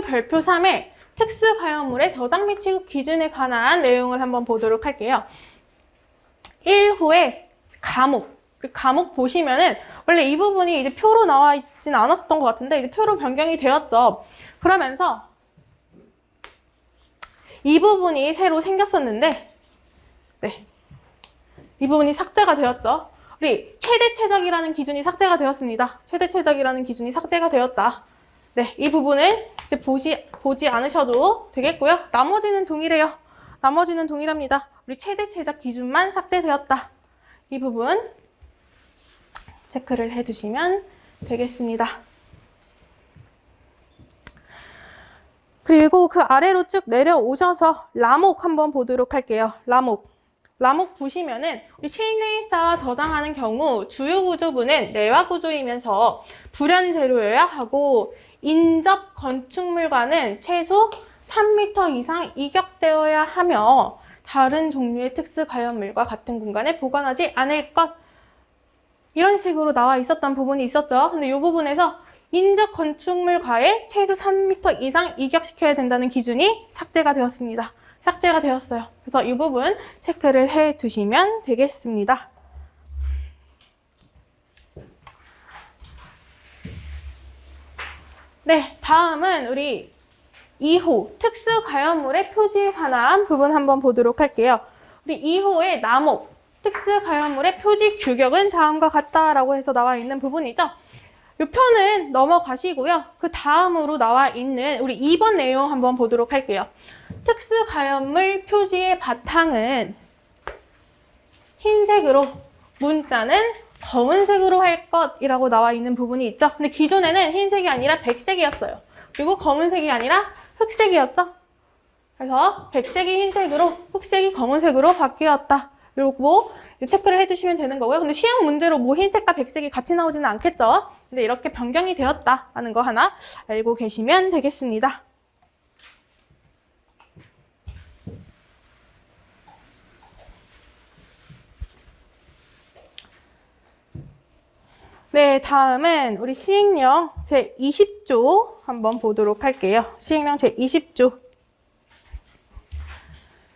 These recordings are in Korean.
별표 3의 특수가연물의 저장 및 취급 기준에 관한 내용을 한번 보도록 할게요. 1호의 과목 보시면은 원래 이 부분이 이제 표로 나와 있진 않았었던 것 같은데 이제 표로 변경이 되었죠. 그러면서 이 부분이 새로 생겼었는데 네, 이 부분이 삭제가 되었죠. 우리 최대 최적이라는 기준이 삭제가 되었습니다. 최대 최적이라는 기준이 삭제가 되었다. 네, 이 부분을 이제 보지 않으셔도 되겠고요. 나머지는 동일해요. 나머지는 동일합니다. 우리 최대 최적 기준만 삭제되었다. 이 부분 체크를 해두시면 되겠습니다. 그리고 그 아래로 쭉 내려오셔서 라목 한번 보도록 할게요. 라목 보시면은 우리 실내에서 저장하는 경우 주요 구조부는 내화 구조이면서 불연재료여야 하고 인접 건축물과는 최소 3m 이상 이격되어야 하며 다른 종류의 특수가연물과 같은 공간에 보관하지 않을 것. 이런 식으로 나와 있었던 부분이 있었죠. 근데 이 부분에서 인접 건축물과의 최소 3m 이상 이격시켜야 된다는 기준이 삭제가 되었습니다. 삭제가 되었어요. 그래서 이 부분 체크를 해 두시면 되겠습니다. 네, 다음은 우리 2호 특수가연물의 표지에 관한 부분 한번 보도록 할게요. 우리 2호의 나목 특수가연물의 표지 규격은 다음과 같다라고 해서 나와 있는 부분이죠. 이 표는 넘어가시고요. 그 다음으로 나와 있는 우리 2번 내용 한번 보도록 할게요. 특수가연물 표지의 바탕은 흰색으로, 문자는 검은색으로 할 것이라고 나와 있는 부분이 있죠. 근데 기존에는 흰색이 아니라 백색이었어요. 그리고 검은색이 아니라 흑색이었죠. 그래서 백색이 흰색으로, 흑색이 검은색으로 바뀌었다. 이러고 체크를 해주시면 되는 거고요. 근데 시험 문제로 뭐 흰색과 백색이 같이 나오지는 않겠죠. 근데 이렇게 변경이 되었다라는 거 하나 알고 계시면 되겠습니다. 네, 다음은 우리 시행령 제20조 한번 보도록 할게요. 시행령 제20조.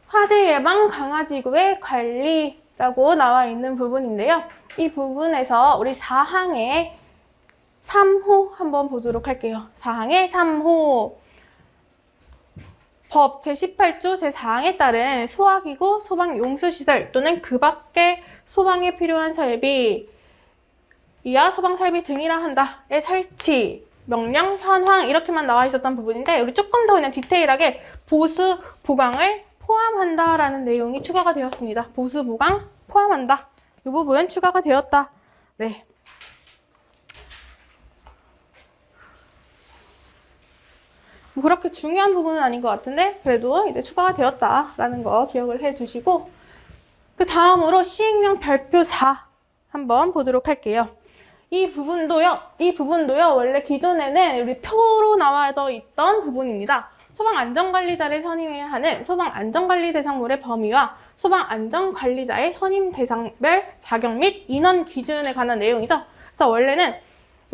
화재 예방 강화지구의 관리라고 나와 있는 부분인데요. 이 부분에서 우리 4항의 3호 한번 보도록 할게요. 4항의 3호. 법 제18조 제4항에 따른 소화기구, 소방용수시설 또는 그 밖의 소방에 필요한 설비 이하 소방설비 등이라 한다의 설치, 명령, 현황 이렇게만 나와 있었던 부분인데 우리 조금 더 그냥 디테일하게 보수, 보강을 포함한다라는 내용이 추가가 되었습니다. 보수, 보강 포함한다. 이 부분 추가가 되었다. 네. 뭐 그렇게 중요한 부분은 아닌 것 같은데 그래도 이제 추가가 되었다라는 거 기억을 해주시고 그 다음으로 시행령 별표 4 한번 보도록 할게요. 이 부분도요, 원래 기존에는 우리 표로 나와져 있던 부분입니다. 소방안전관리자를 선임해야 하는 소방안전관리 대상물의 범위와 소방안전관리자의 선임 대상별 자격 및 인원 기준에 관한 내용이죠. 그래서 원래는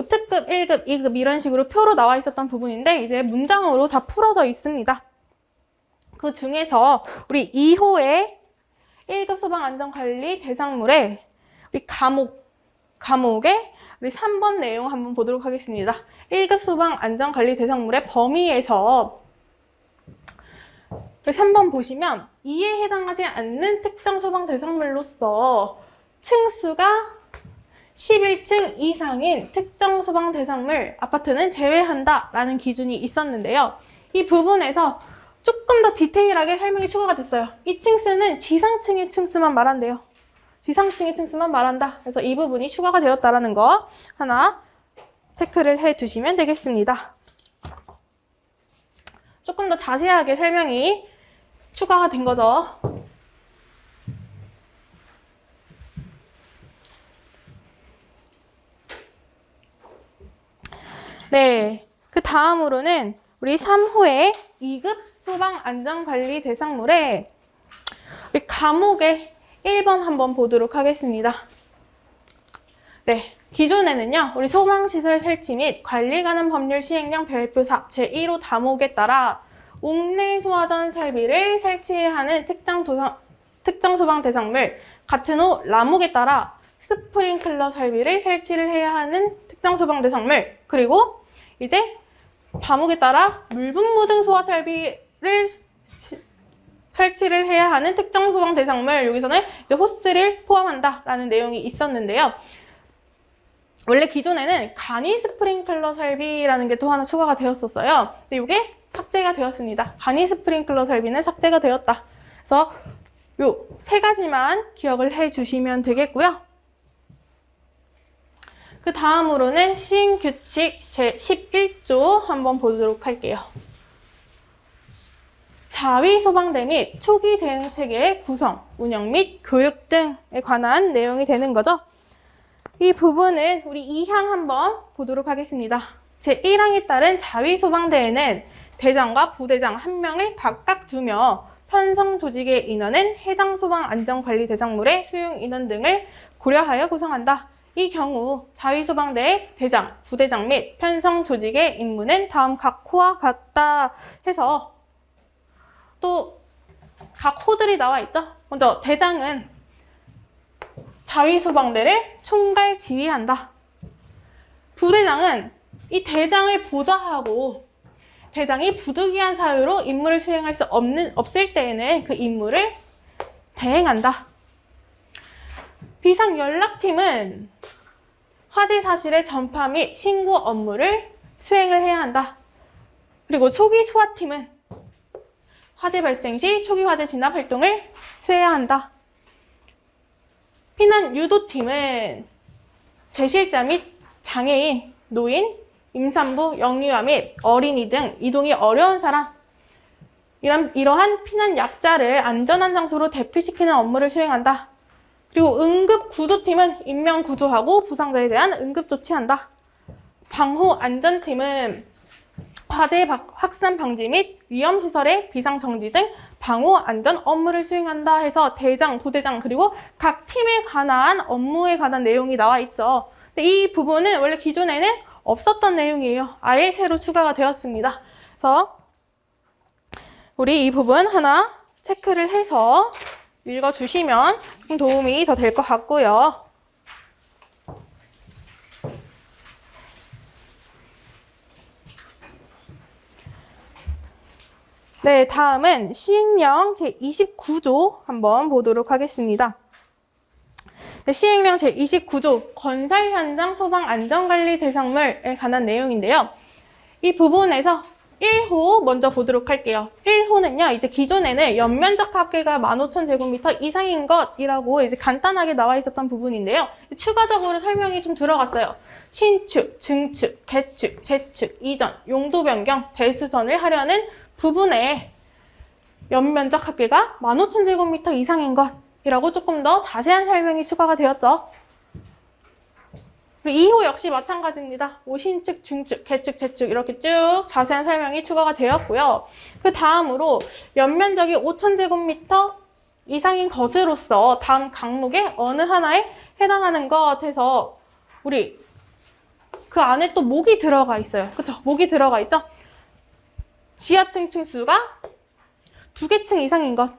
특급, 1급, 2급 이런 식으로 표로 나와 있었던 부분인데 이제 문장으로 다 풀어져 있습니다. 그 중에서 우리 2호의 1급 소방안전관리 대상물의 우리 과목의 우리 3번 내용 한번 보도록 하겠습니다. 1급 소방안전관리 대상물의 범위에서 3번 보시면 이에 해당하지 않는 특정 소방 대상물로서 층수가 11층 이상인 특정 소방 대상물 아파트는 제외한다 라는 기준이 있었는데요. 이 부분에서 조금 더 디테일하게 설명이 추가가 됐어요. 이 층수는 지상층의 층수만 말한대요. 지상층의 층수만 말한다. 그래서 이 부분이 추가가 되었다라는 거 하나 체크를 해 두시면 되겠습니다. 조금 더 자세하게 설명이 추가가 된 거죠. 네, 그 다음으로는 우리 3호의 2급 소방안전관리 대상물에 우리 과목의 1번 한번 보도록 하겠습니다. 네, 기존에는요, 우리 소방시설 설치 및 관리 관한 법률 시행령 별표 4 제1호 다목에 따라 옥내 소화전 설비를 설치해야 하는 특정 소방 대상물 같은 호 라목에 따라 스프링클러 설비를 설치를 해야 하는 특정 소방 대상물, 그리고 이제 다목에 따라 물분무등 소화 설비를 설치를 해야 하는 특정 소방 대상물, 여기서는 이제 호스를 포함한다라는 내용이 있었는데요. 원래 기존에는 간이 스프링클러 설비라는 게 또 하나 추가가 되었었어요. 근데 이게 삭제가 되었습니다. 간이 스프링클러 설비는 삭제가 되었다. 그래서 요 세 가지만 기억을 해주시면 되겠고요. 그 다음으로는 시행규칙 제11조 한번 보도록 할게요. 자위소방대 및 초기 대응체계의 구성, 운영 및 교육 등에 관한 내용이 되는 거죠. 이 부분은 우리 2항 한번 보도록 하겠습니다. 제1항에 따른 자위소방대에는 대장과 부대장 1명을 각각 두며 편성 조직의 인원은 해당 소방안전관리 대상물의 수용 인원 등을 고려하여 구성한다. 이 경우 자위소방대의 대장, 부대장 및 편성 조직의 임무는 다음 각 호와 같다 해서 또 각 호들이 나와 있죠. 먼저 대장은 자위소방대를 총괄 지휘한다. 부대장은 이 대장을 보좌하고 대장이 부득이한 사유로 임무를 수행할 수 없을 때에는 그 임무를 대행한다. 비상연락팀은 화재 사실의 전파 및 신고 업무를 수행을 해야 한다. 그리고 초기 소화팀은 화재 발생 시 초기 화재 진압 활동을 수행해야 한다. 피난 유도팀은 재실자 및 장애인, 노인, 임산부, 영유아 및 어린이 등 이동이 어려운 사람, 이러한 피난 약자를 안전한 장소로 대피시키는 업무를 수행한다. 그리고 응급구조팀은 인명구조하고 부상자에 대한 응급조치한다. 방호안전팀은 화재 확산 방지 및 위험시설의 비상정지 등 방호안전 업무를 수행한다 해서 대장, 부대장, 그리고 각 팀에 관한 업무에 관한 내용이 나와 있죠. 근데 이 부분은 원래 기존에는 없었던 내용이에요. 아예 새로 추가가 되었습니다. 그래서 우리 이 부분 하나 체크를 해서 읽어주시면 도움이 더 될 것 같고요. 네, 다음은 시행령 제29조 한번 보도록 하겠습니다. 네, 시행령 제29조 건설 현장 소방 안전관리 대상물에 관한 내용인데요. 이 부분에서 1호 먼저 보도록 할게요. 1호는요, 이제 기존에는 연면적 합계가 15,000제곱미터 이상인 것이라고 이제 간단하게 나와 있었던 부분인데요. 추가적으로 설명이 좀 들어갔어요. 신축, 증축, 개축, 재축, 이전, 용도 변경, 대수선을 하려는 부분에 연면적 합계가 15,000제곱미터 이상인 것이라고 조금 더 자세한 설명이 추가가 되었죠. 그리고 2호 역시 마찬가지입니다. 신축, 증축, 개축, 재축 이렇게 쭉 자세한 설명이 추가가 되었고요. 그 다음으로 연면적이 5,000제곱미터 이상인 것으로서 다음 항목의 어느 하나에 해당하는 것 해서 우리 그 안에 또 목이 들어가 있어요. 그쵸? 목이 들어가 있죠? 지하층 층수가 2개 층 이상인 것,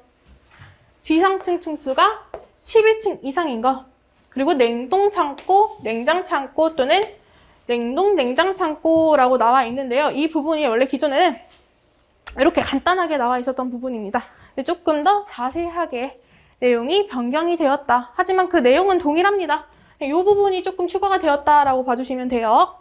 지상층 층수가 11층 이상인 것, 그리고 냉동창고, 냉장창고 또는 냉장창고라고 나와 있는데요. 이 부분이 원래 기존에는 이렇게 간단하게 나와 있었던 부분입니다. 조금 더 자세하게 내용이 변경이 되었다. 하지만 그 내용은 동일합니다. 이 부분이 조금 추가가 되었다라고 봐주시면 돼요.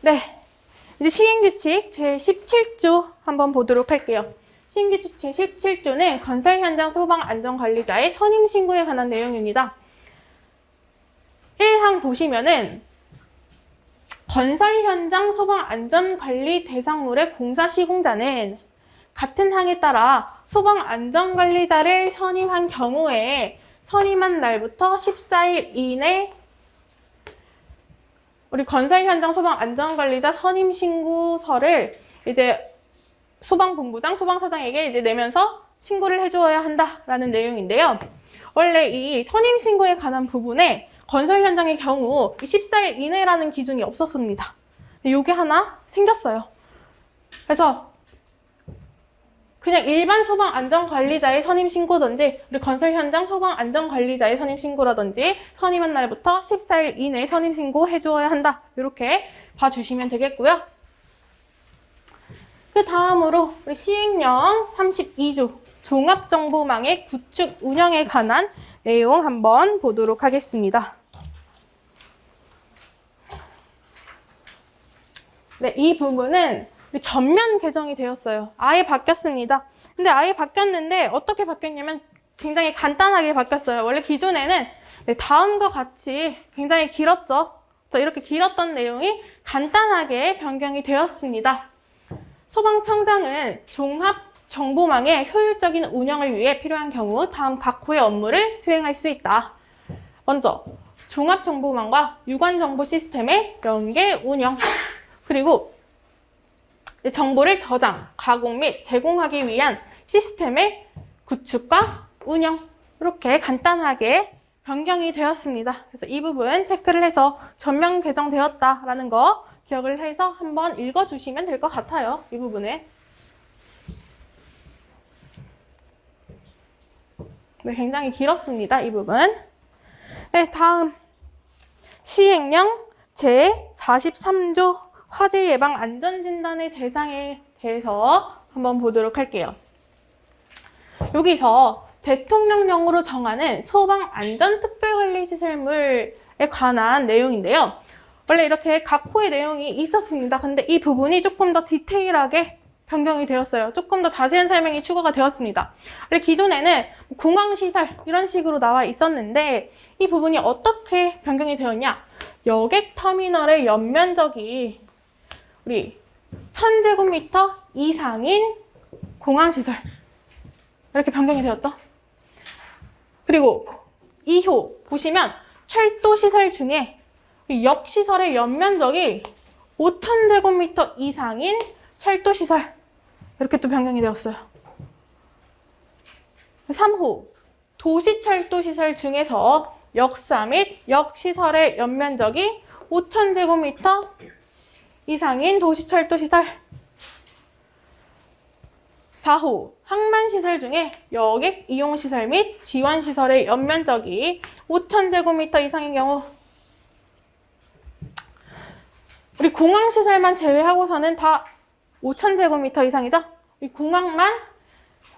네, 이제 시행규칙 제17조 한번 보도록 할게요. 시행규칙 제17조는 건설 현장 소방 안전관리자의 선임 신고에 관한 내용입니다. 1항 보시면은 건설 현장 소방 안전관리 대상물의 공사 시공자는 같은 항에 따라 소방 안전관리자를 선임한 경우에 선임한 날부터 14일 이내 우리 건설 현장 소방 안전관리자 선임 신고서를 이제 소방본부장, 소방서장에게 이제 내면서 신고를 해주어야 한다라는 내용인데요. 원래 이 선임 신고에 관한 부분에 건설 현장의 경우 14일 이내라는 기준이 없었습니다. 이게 하나 생겼어요. 그래서 그냥 일반 소방안전관리자의 선임 신고든지 우리 건설 현장 소방안전관리자의 선임 신고라든지 선임한 날부터 14일 이내에 선임 신고 해주어야 한다. 이렇게 봐주시면 되겠고요. 그 다음으로 우리 시행령 32조 종합정보망의 구축 운영에 관한 내용 한번 보도록 하겠습니다. 네, 이 부분은 전면 개정이 되었어요. 아예 바뀌었습니다. 근데 아예 바뀌었는데 어떻게 바뀌었냐면 굉장히 간단하게 바뀌었어요. 원래 기존에는 다음과 같이 굉장히 길었죠. 이렇게 길었던 내용이 간단하게 변경이 되었습니다. 소방청장은 종합정보망의 효율적인 운영을 위해 필요한 경우 다음 각 호의 업무를 수행할 수 있다. 먼저 종합정보망과 유관정보 시스템의 연계 운영, 그리고 정보를 저장, 가공 및 제공하기 위한 시스템의 구축과 운영, 이렇게 간단하게 변경이 되었습니다. 그래서 이 부분 체크를 해서 전면 개정되었다라는 거 기억을 해서 한번 읽어주시면 될 것 같아요. 이 부분에. 네, 굉장히 길었습니다. 이 부분. 네, 다음 시행령 제43조 화재 예방 안전진단의 대상에 대해서 한번 보도록 할게요. 여기서 대통령령으로 정하는 소방안전특별관리시설물에 관한 내용인데요. 원래 이렇게 각 호의 내용이 있었습니다. 근데 이 부분이 조금 더 디테일하게 변경이 되었어요. 조금 더 자세한 설명이 추가가 되었습니다. 원래 기존에는 공항시설 이런 식으로 나와 있었는데 이 부분이 어떻게 변경이 되었냐? 여객터미널의 연면적이 우리 1000제곱미터 이상인 공항시설 이렇게 변경이 되었죠. 그리고 2호 보시면 철도시설 중에 역시설의 연면적이 5000제곱미터 이상인 철도시설 이렇게 또 변경이 되었어요. 3호 도시철도시설 중에서 역사 및 역시설의 연면적이 5000제곱미터 이상인 도시철도시설. 4호 항만시설 중에 여객 이용시설 및 지원시설의 연면적이 5000제곱미터 이상인 경우. 우리 공항시설만 제외하고서는 다 5000제곱미터 이상이죠? 이 공항만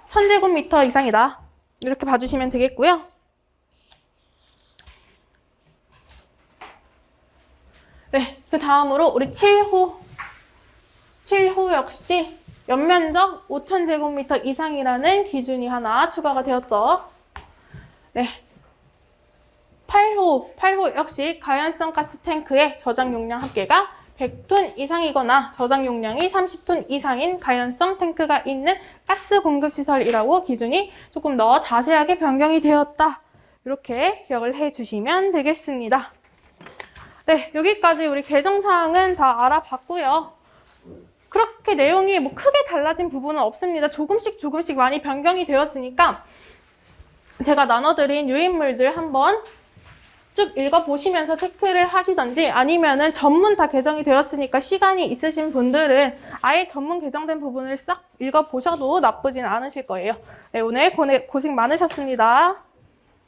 1000제곱미터 이상이다. 이렇게 봐주시면 되겠고요. 네, 그 다음으로 우리 7호. 7호 역시 연면적 5000제곱미터 이상이라는 기준이 하나 추가가 되었죠. 네. 8호 역시 가연성 가스 탱크의 저장 용량 합계가 100톤 이상이거나 저장 용량이 30톤 이상인 가연성 탱크가 있는 가스 공급 시설이라고 기준이 조금 더 자세하게 변경이 되었다. 이렇게 기억을 해주시면 되겠습니다. 네, 여기까지 우리 개정사항은 다 알아봤고요. 그렇게 내용이 뭐 크게 달라진 부분은 없습니다. 조금씩 많이 변경이 되었으니까 제가 나눠드린 유인물들 한번 쭉 읽어보시면서 체크를 하시던지 아니면은 전문 다 개정이 되었으니까 시간이 있으신 분들은 아예 전문 개정된 부분을 싹 읽어보셔도 나쁘진 않으실 거예요. 네, 오늘 고생 많으셨습니다.